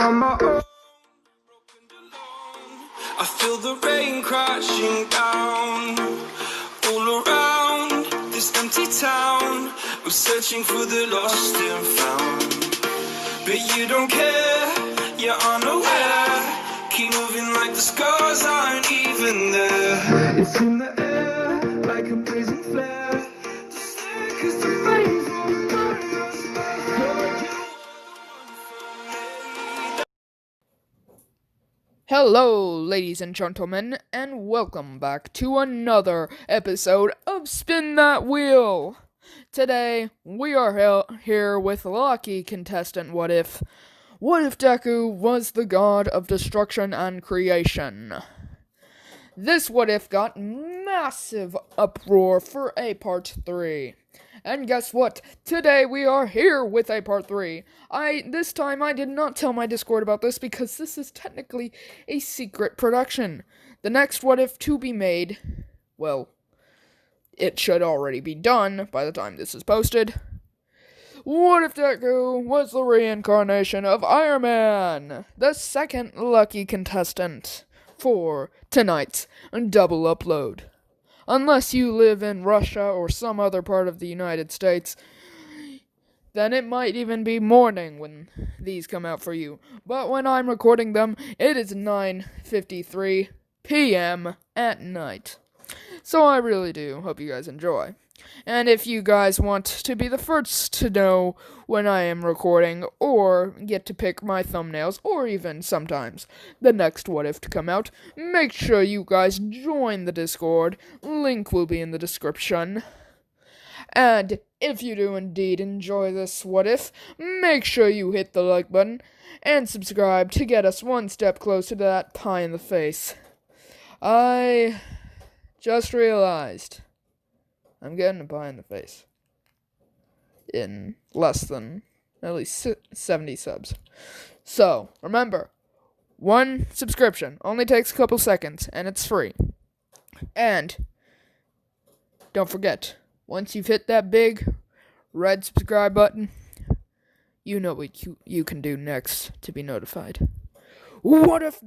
on my own, broken alone. I feel the rain crashing down all around this empty town. I'm searching for the lost and found, but you don't care, you're unaware. Keep moving like the scars aren't even there. It's in the air, like a blazing flare. Just stare, 'cause the flames won't burn us. You're you. Hello, ladies and gentlemen, and welcome back to another episode of Spin That Wheel. Today, we are here with lucky contestant What If Deku was the god of destruction and creation? This What If got massive uproar for a part 3. And guess what? Today we are here with a part 3. This time I did not tell my Discord about this because this is technically a secret production. The next What If to be made, well, it should already be done by the time this is posted. What if Deku was the reincarnation of Iron Man? The second lucky contestant for tonight's double upload. Unless you live in Russia or some other part of the United States, then it might even be morning when these come out for you. But when I'm recording them, it is 9:53 p.m. at night. So I really do hope you guys enjoy. And if you guys want to be the first to know when I am recording, or get to pick my thumbnails, or even sometimes the next What If to come out, make sure you guys join the Discord. Link will be in the description. And if you do indeed enjoy this What If, make sure you hit the like button and subscribe to get us one step closer to that pie in the face. I just realized I'm getting a pie in the face in less than at least 70 subs. So, remember, one subscription only takes a couple seconds, and it's free. And don't forget, once you've hit that big red subscribe button, you know what you can do next to be notified. What if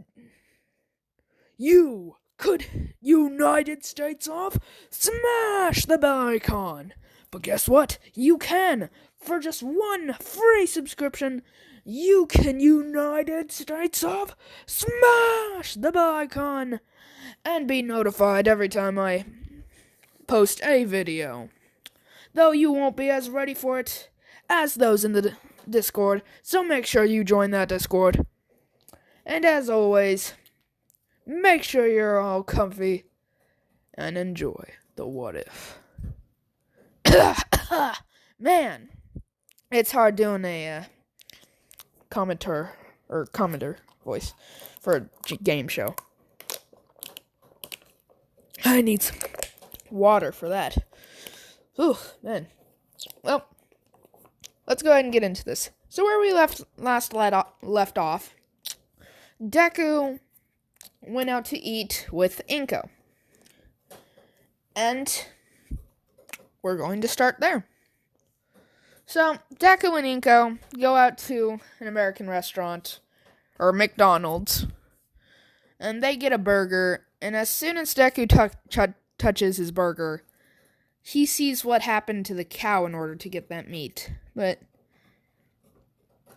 you could United States of smash the bell icon? But guess what? You can. For just one free subscription, you can United States of smash the bell icon and be notified every time I post a video. Though you won't be as ready for it as those in the Discord, so make sure you join that Discord. And as always, make sure you're all comfy and enjoy the What If. Man, it's hard doing a commenter voice for a game show. I need some water for that. Ooh, man. Well, let's go ahead and get into this. So where we left off, Deku went out to eat with Inko. And we're going to start there. So, Deku and Inko go out to an American restaurant, or McDonald's, and they get a burger, and as soon as Deku touches his burger, he sees what happened to the cow in order to get that meat. But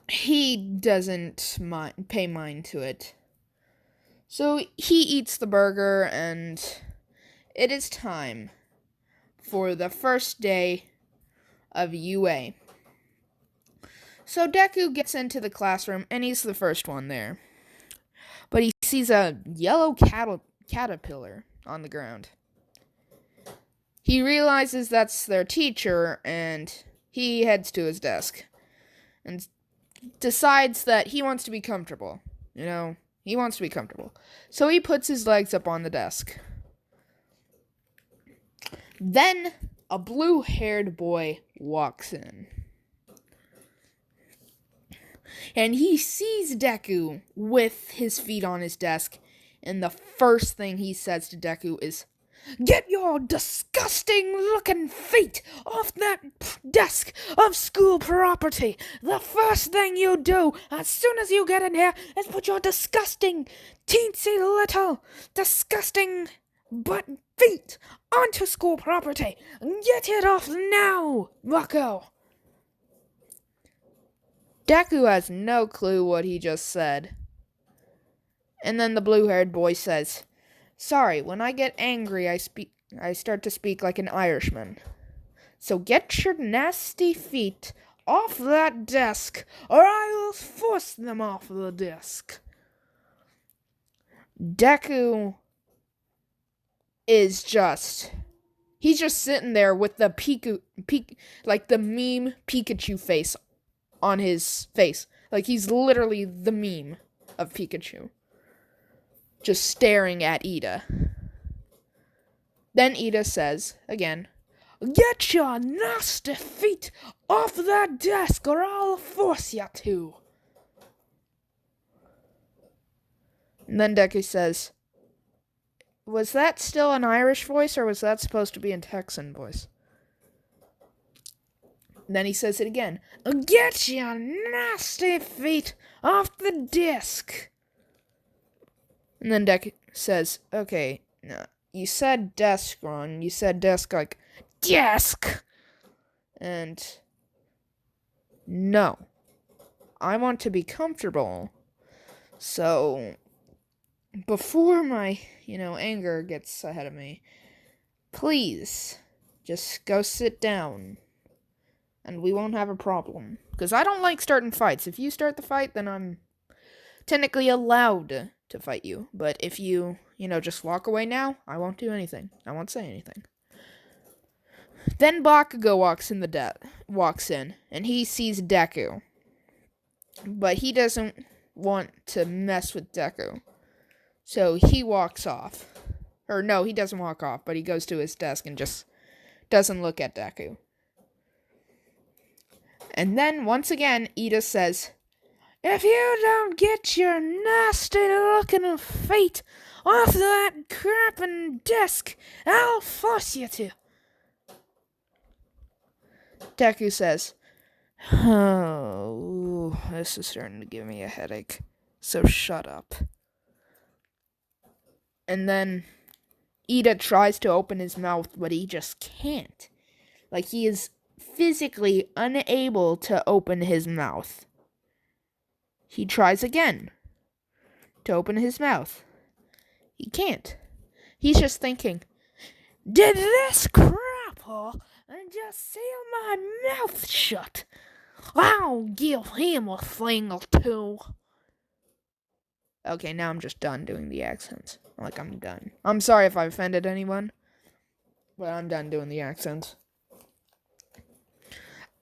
he doesn't pay mind to it. So he eats the burger, and it is time for the first day of UA. So Deku gets into the classroom, and he's the first one there. But he sees a yellow caterpillar on the ground. He realizes that's their teacher, and he heads to his desk. And decides that he wants to be comfortable. He wants to be comfortable. So he puts his legs up on the desk. Then a blue-haired boy walks in. And he sees Deku with his feet on his desk. And the first thing he says to Deku is, Get your disgusting looking feet off that desk of school property. The first thing you do as soon as you get in here is put your disgusting, teensy little, disgusting butt feet onto school property. Get it off now, bucko. Deku has no clue what he just said. And then the blue-haired boy says, "Sorry, when I get angry, I start to speak like an Irishman. So get your nasty feet off that desk, or I will force them off the desk." Deku is he's just sitting there with the like the meme Pikachu face on his face. Like he's literally the meme of Pikachu. Just staring at Ida. Then Ida says, again, "Get your nasty feet off that desk or I'll force you to." And then Deku says, "Was that still an Irish voice or was that supposed to be a Texan voice?" And then he says it again, "Get your nasty feet off the desk." And then Deku says, "Okay, no, you said desk wrong. You said desk like desk. And no, I want to be comfortable. So before my, anger gets ahead of me, please just go sit down and we won't have a problem. Because I don't like starting fights. If you start the fight, then I'm technically allowed to fight you. But if you, just walk away now, I won't do anything. I won't say anything." Then Bakugo walks in, and he sees Deku. But he doesn't want to mess with Deku. So he walks off. Or no, he doesn't walk off, but he goes to his desk and just doesn't look at Deku. And then, once again, Ida says, "If you don't get your nasty-looking feet off that crappin' desk, I'll force you to." Deku says, "Oh, this is starting to give me a headache, so shut up." And then Ida tries to open his mouth, but he just can't. Like, he is physically unable to open his mouth. He tries again to open his mouth. He can't. He's just thinking, "Did this crapper and just seal my mouth shut? I'll give him a thing or two." Okay, now I'm just done doing the accents. Like, I'm done. I'm sorry if I offended anyone, but I'm done doing the accents.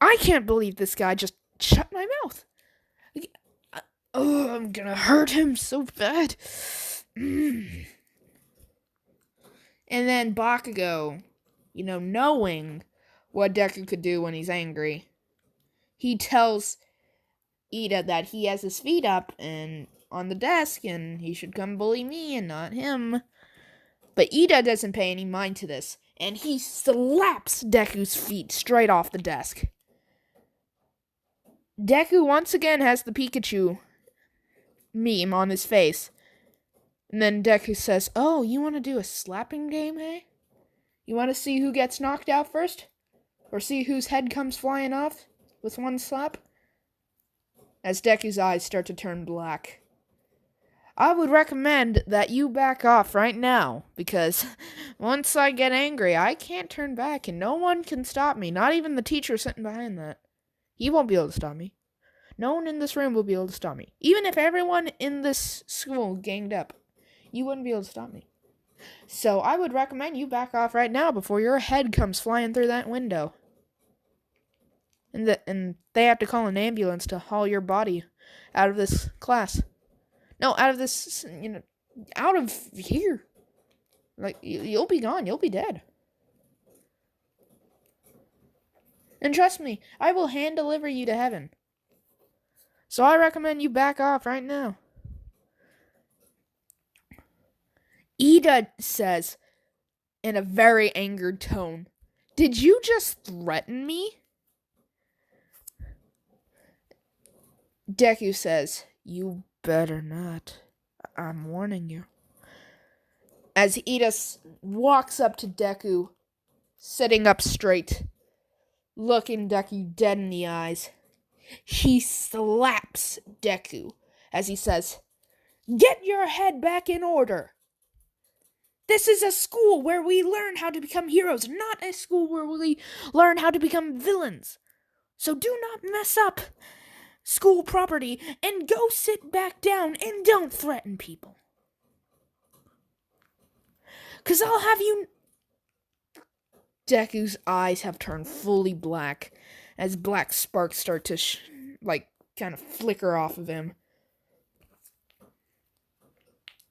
I can't believe this guy just shut my mouth. Oh, I'm gonna hurt him so bad. And then Bakugo, knowing what Deku could do when he's angry, he tells Ida that he has his feet up and on the desk and he should come bully me and not him. But Ida doesn't pay any mind to this, and he slaps Deku's feet straight off the desk. Deku once again has the Pikachu meme on his face. And then Deku says, "Oh, you want to do a slapping game, hey? You want to see who gets knocked out first? Or see whose head comes flying off with one slap?" As Deku's eyes start to turn black. "I would recommend that you back off right now, because once I get angry, I can't turn back, and no one can stop me, not even the teacher sitting behind that. He won't be able to stop me. No one in this room will be able to stop me. Even if everyone in this school ganged up, you wouldn't be able to stop me. So I would recommend you back off right now before your head comes flying through that window. And they have to call an ambulance to haul your body out of this class. No, out of this, out of here. Like, you'll be gone. You'll be dead. And trust me, I will hand deliver you to heaven. So I recommend you back off right now." Ida says, in a very angered tone. Did you just threaten me? Deku says, you better not. I'm warning you. As Ida walks up to Deku, sitting up straight, looking Deku dead in the eyes, he slaps Deku as he says, get your head back in order. This is a school where we learn how to become heroes, not a school where we learn how to become villains. So do not mess up school property and go sit back down and don't threaten people. 'Cause I'll have you... Deku's eyes have turned fully black as black sparks start to kind of flicker off of him.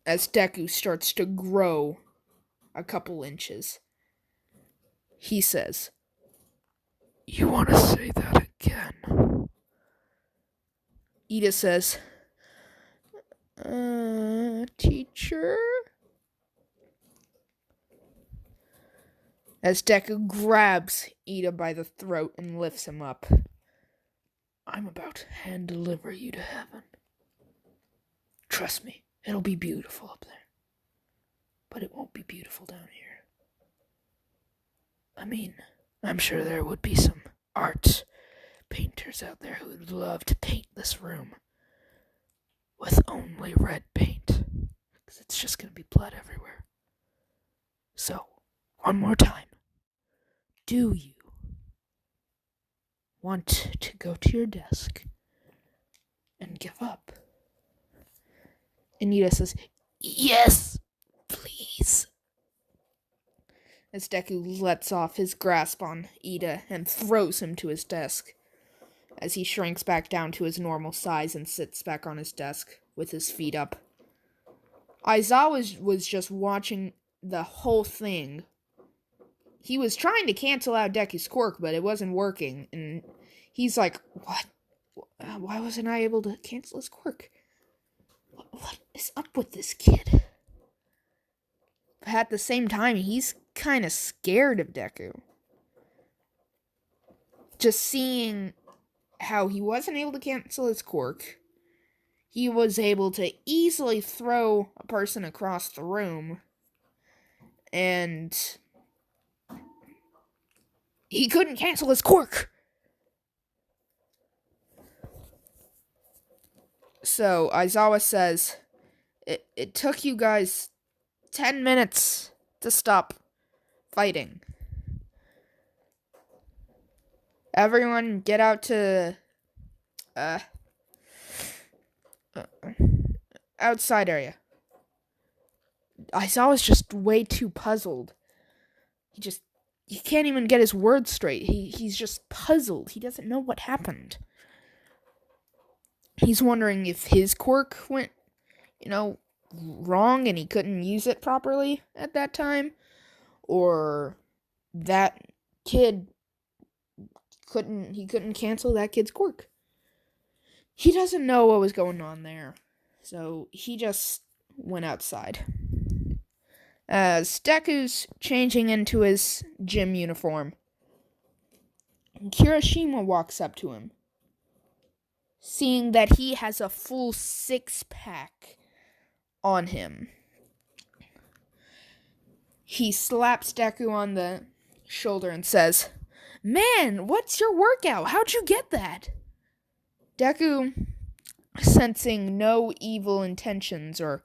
As Deku starts to grow a couple inches. He says, you want to say that again? Ida says, teacher? As Deku grabs Ida by the throat and lifts him up. I'm about to hand deliver you to heaven. Trust me, it'll be beautiful up there. But it won't be beautiful down here. I mean, I'm sure there would be some art painters out there who would love to paint this room with only red paint. Because it's just going to be blood everywhere. So, one more time. Do you want to go to your desk and give up? Anita says, yes, please. As Deku lets off his grasp on Ida and throws him to his desk. As he shrinks back down to his normal size and sits back on his desk with his feet up. Aizawa was just watching the whole thing. He was trying to cancel out Deku's quirk, but it wasn't working. And he's like, what? Why wasn't I able to cancel his quirk? What is up with this kid? But at the same time, he's kind of scared of Deku. Just seeing how he wasn't able to cancel his quirk. He was able to easily throw a person across the room. And he couldn't cancel his quirk. So Aizawa says, it took you guys 10 minutes to stop fighting. Everyone get out to outside area. Aizawa's just way too puzzled. He can't even get his words straight. He's just puzzled. He doesn't know what happened. He's wondering if his quirk went, wrong and he couldn't use it properly at that time. Or that kid couldn't cancel that kid's quirk. He doesn't know what was going on there. So he just went outside. As Deku's changing into his gym uniform, Kirishima walks up to him, seeing that he has a full 6-pack on him. He slaps Deku on the shoulder and says, man, what's your workout? How'd you get that? Deku, sensing no evil intentions or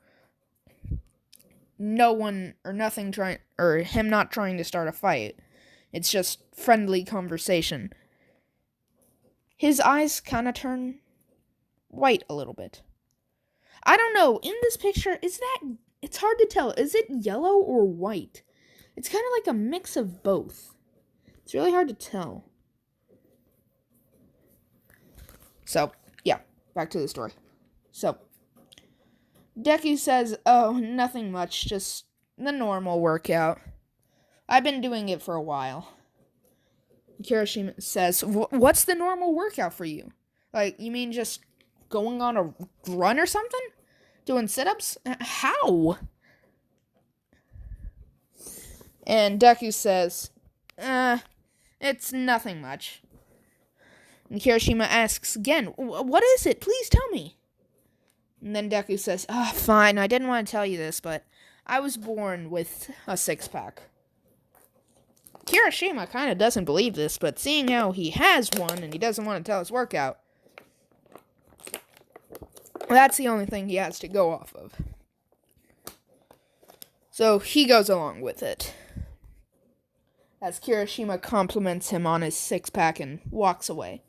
him not trying to start a fight. It's just friendly conversation. His eyes kind of turn white a little bit. I don't know, in this picture, it's hard to tell. Is it yellow or white? It's kind of like a mix of both. It's really hard to tell. So, yeah, back to the story. So, Deku says, oh, nothing much, just the normal workout. I've been doing it for a while. Kirishima says, what's the normal workout for you? Like, you mean just going on a run or something? Doing sit-ups? How? And Deku says, it's nothing much. And Kirishima asks again, what is it? Please tell me. And then Deku says, fine, I didn't want to tell you this, but I was born with a six-pack. Kirishima kind of doesn't believe this, but seeing how he has one and he doesn't want to tell his workout, that's the only thing he has to go off of. So he goes along with it, as Kirishima compliments him on his six-pack and walks away.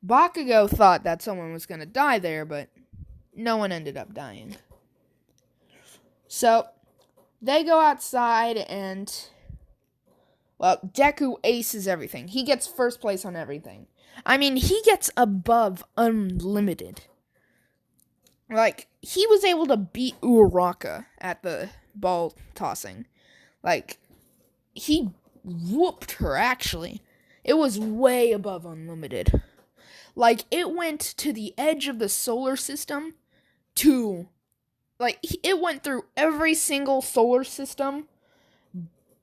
Bakugo thought that someone was going to die there, but no one ended up dying. So, they go outside and, well, Deku aces everything. He gets first place on everything. I mean, he gets above unlimited. Like, he was able to beat Uraraka at the ball tossing. Like, he whooped her, actually. It was way above unlimited. Like, it went to the edge of the solar system to, like, it went through every single solar system,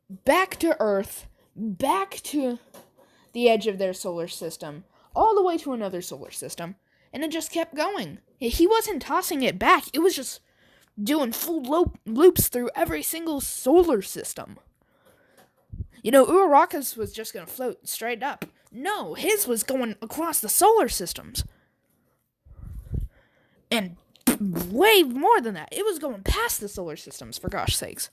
back to Earth, back to the edge of their solar system, all the way to another solar system, and it just kept going. He wasn't tossing it back, it was just doing full loops through every single solar system. You know, Uraraka's was just gonna float straight up. No, his was going across the solar systems. And way more than that. It was going past the solar systems, for gosh sakes.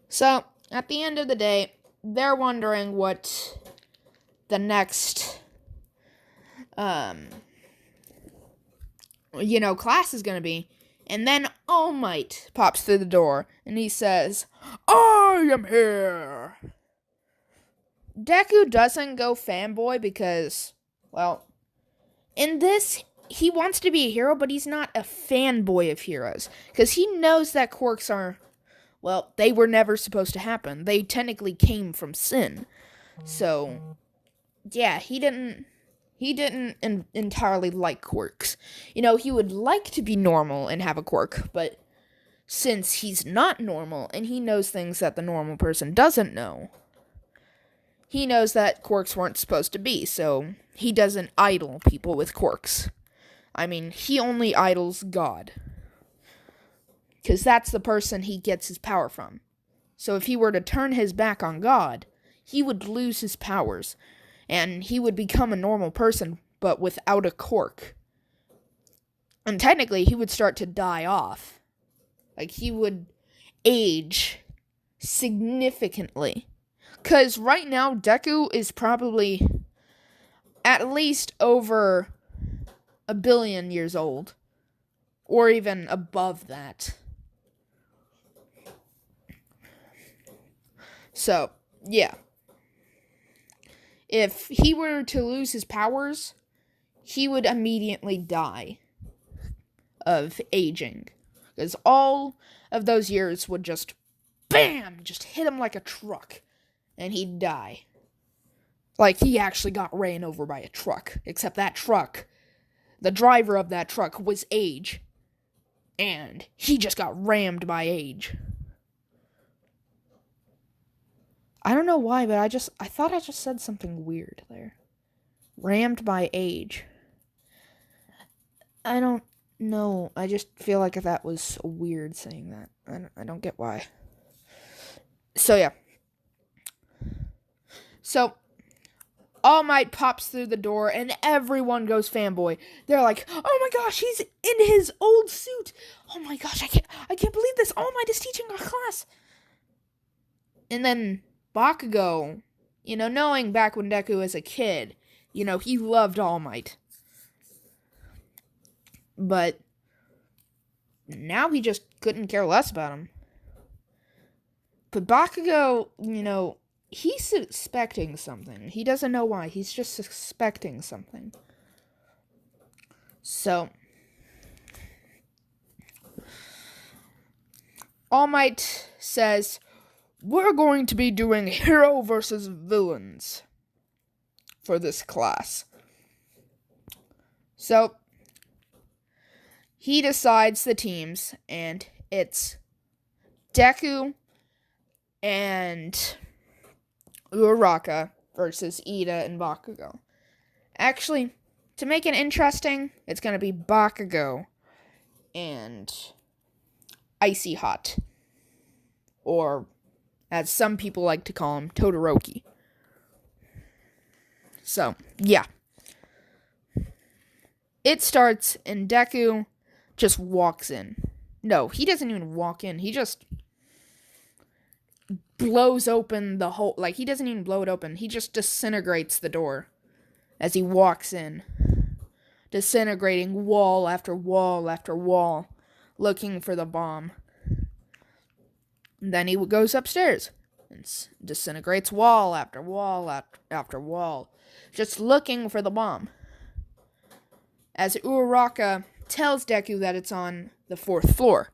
So, at the end of the day, they're wondering what the next, class is going to be. And then All Might pops through the door, and he says, I am here! Deku doesn't go fanboy because, well, in this, he wants to be a hero, but he's not a fanboy of heroes. Because he knows that quirks are, well, they were never supposed to happen. They technically came from sin. So, yeah, he didn't entirely like quirks. You know, he would like to be normal and have a quirk, but since he's not normal, and he knows things that the normal person doesn't know, he knows that quirks weren't supposed to be, so he doesn't idol people with quirks. I mean, he only idols God. Because that's the person he gets his power from. So if he were to turn his back on God, he would lose his powers, and he would become a normal person, but without a quirk. And technically, he would start to die off. Like, he would age significantly. Because right now, Deku is probably at least over 1 billion years old. Or even above that. So, yeah. If he were to lose his powers, he would immediately die of aging. Because all of those years would just, bam, just hit him like a truck. And he'd die. Like, he actually got ran over by a truck. Except that truck, the driver of that truck was Age. And he just got rammed by Age. I don't know why, but I thought I just said something weird there. Rammed by Age. I don't know. I just feel like that was weird saying that. I don't get why. So, yeah. So, All Might pops through the door, and everyone goes fanboy. They're like, oh my gosh, he's in his old suit. Oh my gosh, I can't believe this. All Might is teaching our class. And then Bakugo, knowing back when Deku was a kid, he loved All Might. But now he just couldn't care less about him. But Bakugo, he's suspecting something. He doesn't know why. He's just suspecting something. So, All Might says, we're going to be doing hero versus villains for this class. So, he decides the teams, and it's Deku and Uraraka versus Ida and Bakugo. Actually, to make it interesting, it's going to be Bakugo and Icy Hot. Or, as some people like to call him, Todoroki. So, yeah. It starts and Deku just walks in. No, he doesn't even walk in. He just blows open the whole... Like, he doesn't even blow it open. He just disintegrates the door as he walks in. Disintegrating wall after wall after wall, looking for the bomb. And then he goes upstairs and disintegrates wall after wall after wall, just looking for the bomb. As Uraraka tells Deku that it's on the 4th floor.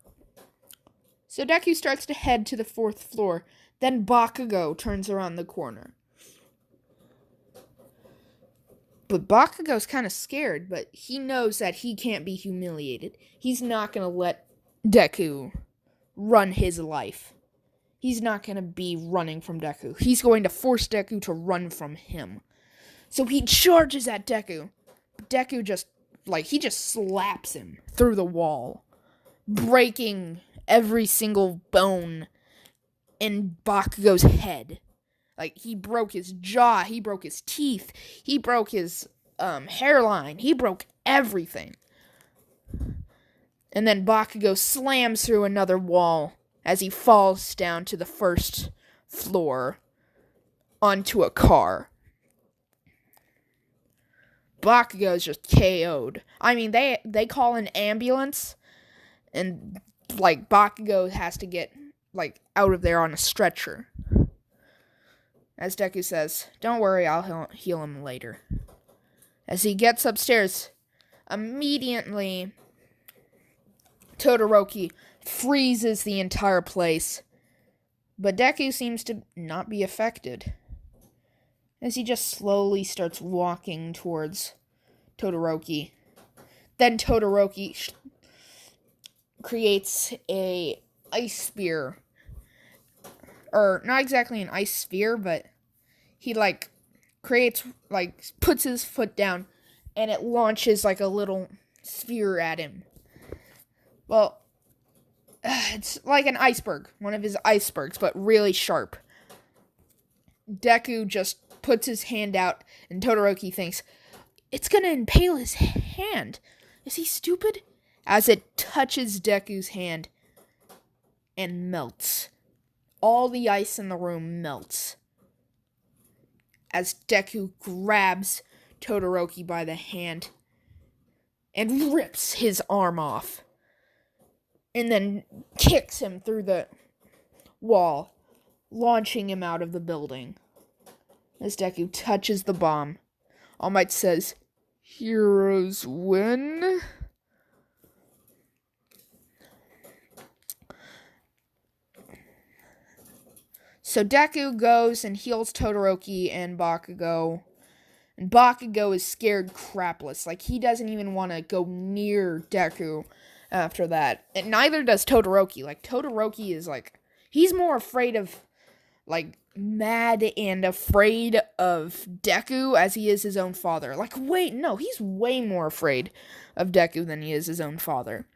So Deku starts to head to the 4th floor. Then Bakugo turns around the corner. But Bakugo's kind of scared, but he knows that he can't be humiliated. He's not going to let Deku run his life. He's not going to be running from Deku. He's going to force Deku to run from him. So he charges at Deku. Deku just slaps him through the wall, breaking every single bone in Bakugo's head. Like, he broke his jaw, he broke his teeth, he broke his hairline, he broke everything. And then Bakugo slams through another wall as he falls down to the 1st floor onto a car. Bakugo's just KO'd. I mean, they call an ambulance, and, like, Bakugo has to get, like, out of there on a stretcher. As Deku says, "Don't worry, I'll heal him later." As he gets upstairs, immediately Todoroki freezes the entire place. But Deku seems to not be affected, as he just slowly starts walking towards Todoroki. Then Todoroki creates a ice spear. Or, not exactly an ice sphere, but he, puts his foot down, and it launches, like, a little sphere at him. Well, it's like an iceberg. One of his icebergs, but really sharp. Deku just puts his hand out, and Todoroki thinks, it's gonna impale his hand. Is he stupid? As it touches Deku's hand and melts. All the ice in the room melts. As Deku grabs Todoroki by the hand and rips his arm off. And then kicks him through the wall, launching him out of the building. As Deku touches the bomb, All Might says, "Heroes win." So Deku goes and heals Todoroki and Bakugo. And Bakugo is scared crapless. Like, he doesn't even want to go near Deku after that. And neither does Todoroki. Like, Todoroki is, like, he's more afraid of, like, mad and afraid of Deku as he is his own father. Like, wait, no, he's way more afraid of Deku than he is his own father.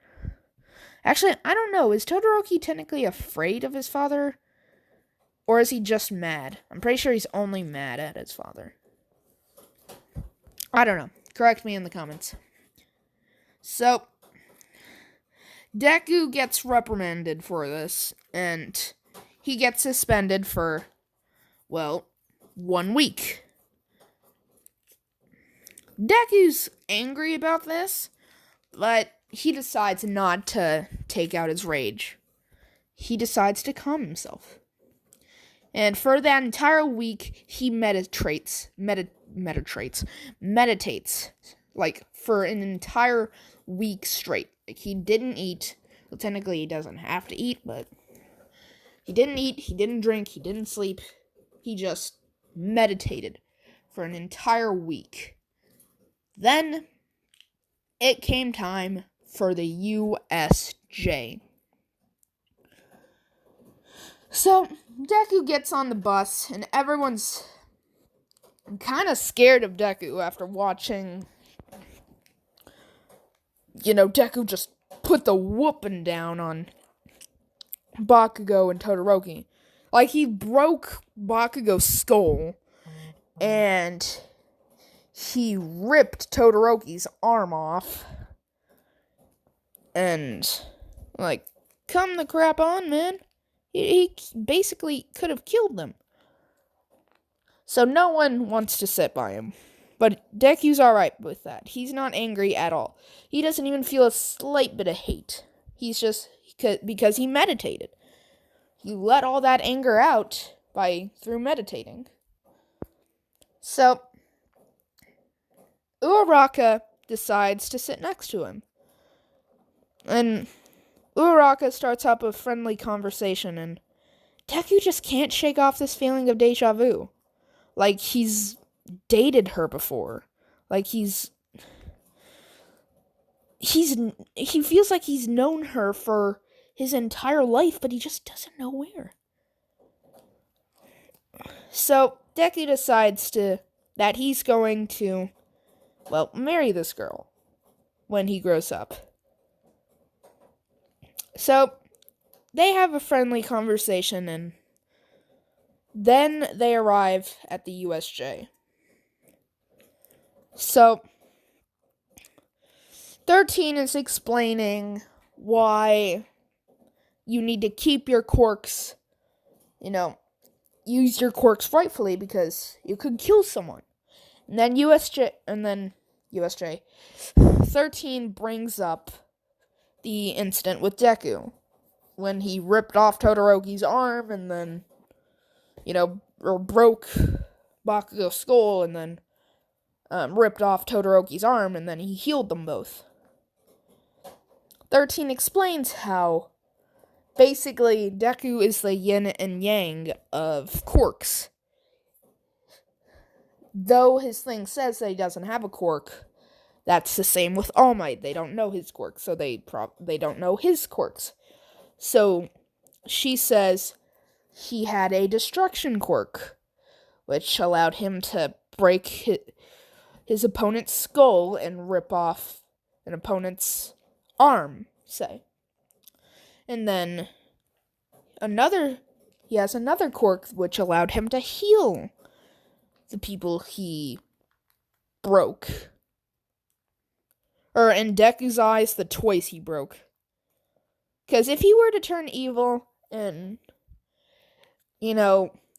Actually, I don't know. Is Todoroki technically afraid of his father? Or is he just mad? I'm pretty sure he's only mad at his father. I don't know. Correct me in the comments. So, Deku gets reprimanded for this, and he gets suspended for, well, 1 week. Deku's angry about this, but he decides not to take out his rage. He decides to calm himself. And for that entire week, he meditates, like, for an entire week straight. Like, he didn't eat. Well, technically, he doesn't have to eat, but he didn't eat, he didn't drink, he didn't sleep. He just meditated for an entire week. Then, it came time for the USJ. So, Deku gets on the bus, and everyone's kind of scared of Deku after watching, Deku just put the whooping down on Bakugo and Todoroki. Like, he broke Bakugo's skull, and he ripped Todoroki's arm off. And, like, come the crap on, man. He basically could have killed them. So no one wants to sit by him. But Deku's alright with that. He's not angry at all. He doesn't even feel a slight bit of hate. He's just, because he meditated. He let all that anger out through meditating. So, Uraraka decides to sit next to him. And Uraraka starts up a friendly conversation, and Deku just can't shake off this feeling of deja vu. Like, he's dated her before. Like, he feels like he's known her for his entire life, but he just doesn't know where. So, Deku decides that he's going to, marry this girl when he grows up. So, they have a friendly conversation, and then they arrive at the USJ. So, 13 is explaining why you need to keep your quirks, use your quirks rightfully, because you could kill someone. And then USJ 13 brings up the incident with Deku, when he ripped off Todoroki's arm and then, or broke Bakugo's skull and then ripped off Todoroki's arm, and then he healed them both. 13 explains how basically Deku is the yin and yang of quirks. Though his thing says that he doesn't have a quirk, that's the same with All Might. They don't know his quirks, so they don't know his quirks. So she says he had a destruction quirk, which allowed him to break his opponent's skull and rip off an opponent's arm, say. And then he has another quirk which allowed him to heal the people he broke. Or in Deku's eyes, the toys he broke. Because if he were to turn evil and,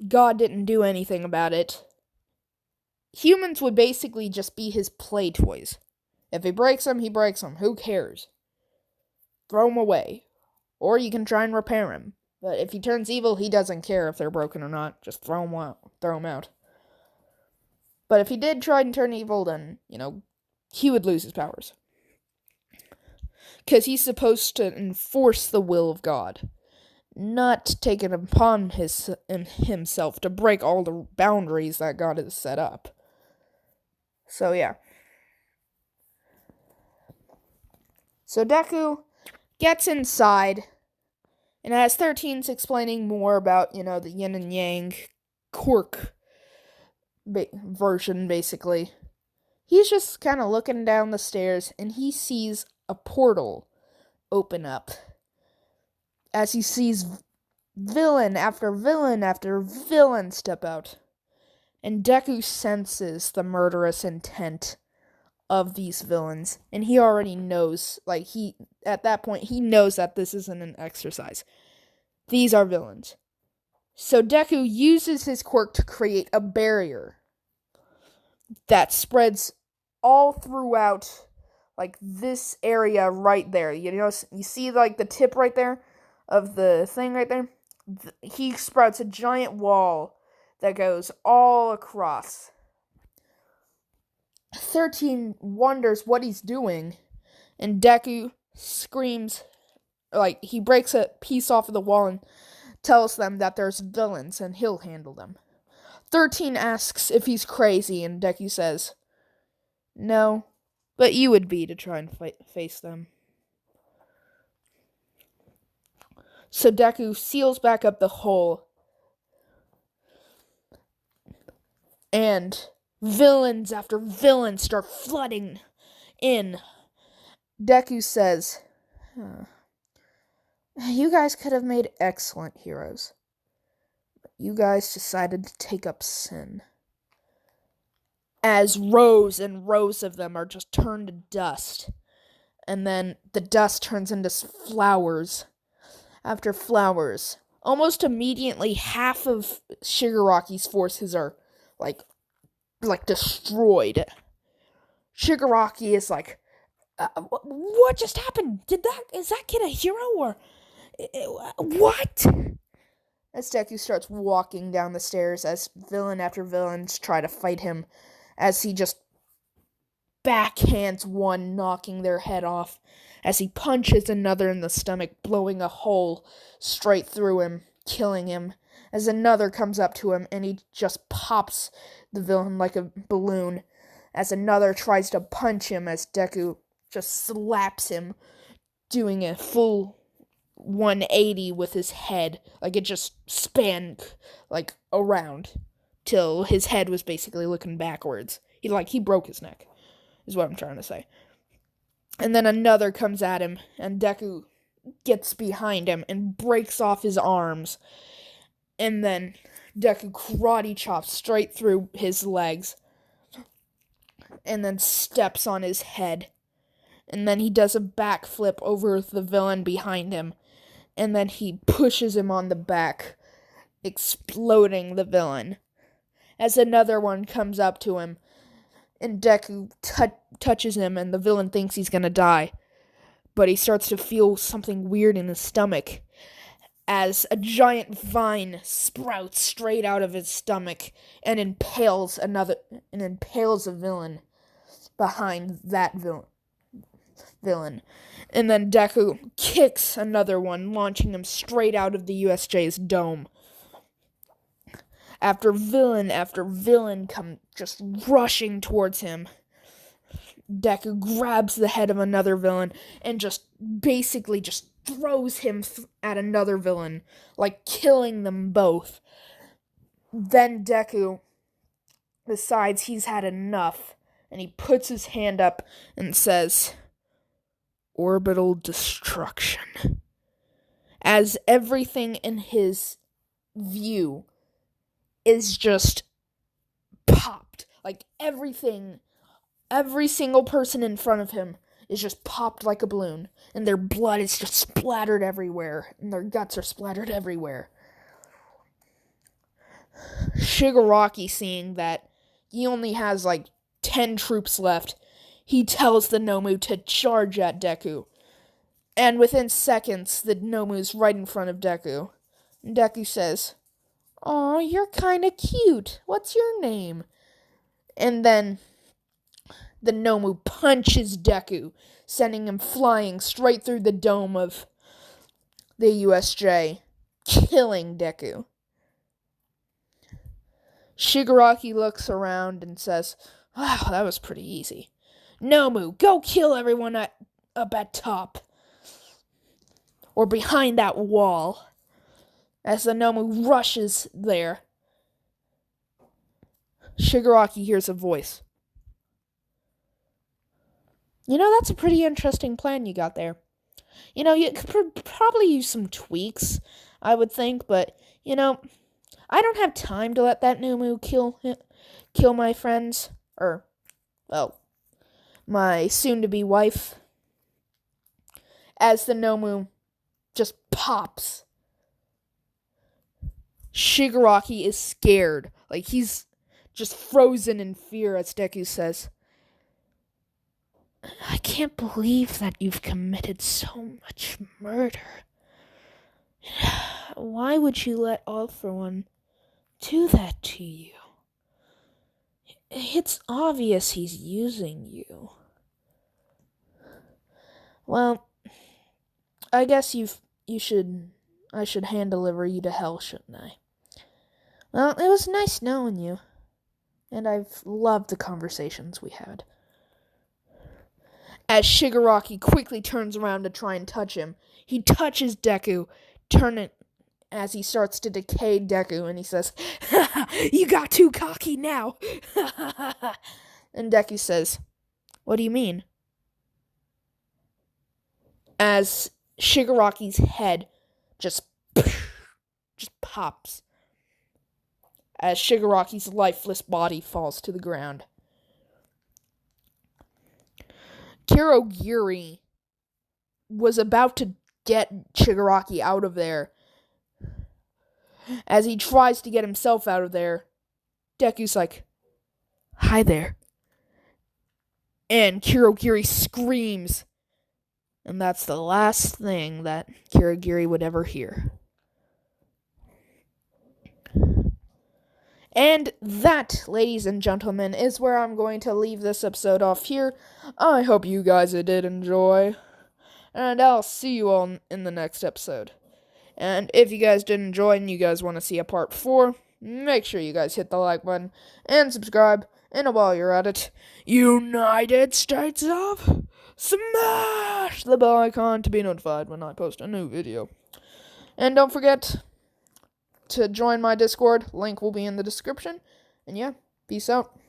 God didn't do anything about it, humans would basically just be his play toys. If he breaks them, he breaks them. Who cares? Throw them away. Or you can try and repair him. But if he turns evil, he doesn't care if they're broken or not. Just throw them out. But if he did try and turn evil, then, he would lose his powers. Because he's supposed to enforce the will of God, not take it upon himself to break all the boundaries that God has set up. So, yeah. So, Deku gets inside, and as 13's explaining more about, the yin and yang quirk version, basically, he's just kind of looking down the stairs, and he sees a portal open up as he sees villain after villain after villain step out. And Deku senses the murderous intent of these villains, and he already knows, at that point, he knows that this isn't an exercise. These are villains. So Deku uses his quirk to create a barrier that spreads all throughout, this area right there. You see, the tip right there of the thing right there? He sprouts a giant wall that goes all across. 13 wonders what he's doing, and Deku screams, he breaks a piece off of the wall and tells them that there's villains and he'll handle them. 13 asks if he's crazy, and Deku says, "No, but you would be to try and face them." So Deku seals back up the hole, and villains after villains start flooding in. Deku says, "You guys could have made excellent heroes. But you guys decided to take up sin." As rows and rows of them are just turned to dust. And then the dust turns into flowers after flowers. Almost immediately, half of Shigaraki's forces are like destroyed. Shigaraki is like, what just happened? Is that kid a hero or what? As Deku starts walking down the stairs, as villain after villains try to fight him, as he just backhands one, knocking their head off, as he punches another in the stomach, blowing a hole straight through him, killing him, as another comes up to him and he just pops the villain like a balloon, as another tries to punch him, as Deku just slaps him, doing a full 180 with his head, like it just spanned like around till his head was basically looking backwards. He broke his neck, is what I'm trying to say. And then another comes at him, and Deku gets behind him and breaks off his arms. And then Deku karate chops straight through his legs, and then steps on his head. And then he does a backflip over the villain behind him, and then he pushes him on the back, exploding the villain. As another one comes up to him, and Deku touches him, and the villain thinks he's gonna die. But he starts to feel something weird in his stomach, as a giant vine sprouts straight out of his stomach and impales a villain behind that villain. And then Deku kicks another one, launching him straight out of the USJ's dome. After villain come just rushing towards him, Deku grabs the head of another villain and just basically just throws him at another villain, like killing them both. Then Deku decides he's had enough, and he puts his hand up and says, "Orbital destruction." As everything in his view is just popped. Like every single person in front of him is just popped like a balloon, and their blood is just splattered everywhere, and their guts are splattered everywhere. Shigaraki, seeing that he only has 10 troops left, he tells the Nomu to charge at Deku. And within seconds, the Nomu's right in front of Deku. And Deku says, "Aw, you're kinda cute. What's your name?" And then the Nomu punches Deku, sending him flying straight through the dome of the USJ, killing Deku. Shigaraki looks around and says, "Wow, that was pretty easy. Nomu, go kill everyone up at top, or behind that wall." As the Nomu rushes there, Shigaraki hears a voice. That's a pretty interesting plan you got there. You could probably use some tweaks, I would think, but, I don't have time to let that Nomu kill my friends, or, well, my soon-to-be wife. As the Nomu just pops, Shigaraki is scared. He's just frozen in fear as Deku says, "I can't believe that you've committed so much murder. Why would you let All For One do that to you? It's obvious he's using you." Well, I guess I should hand deliver you to hell, shouldn't I? Well, it was nice knowing you, and I've loved the conversations we had. As Shigaraki quickly turns around to try and touch him, he touches Deku, turning as he starts to decay Deku, and he says, "You got too cocky now." And Deku says, "What do you mean?" As Shigaraki's head just pops, as Shigaraki's lifeless body falls to the ground. Kirogiri was about to get Shigaraki out of there. As he tries to get himself out of there, Deku's like, "Hi there." And Kirogiri screams. And that's the last thing that Kirogiri would ever hear. And that, ladies and gentlemen, is where I'm going to leave this episode off here. I hope you guys did enjoy. And I'll see you all in the next episode. And if you guys did enjoy and you guys want to see a part 4, make sure you guys hit the like button and subscribe. And while you're at it, United States of, smash the bell icon to be notified when I post a new video. And don't forget to join my Discord. Link will be in the description. And yeah, peace out.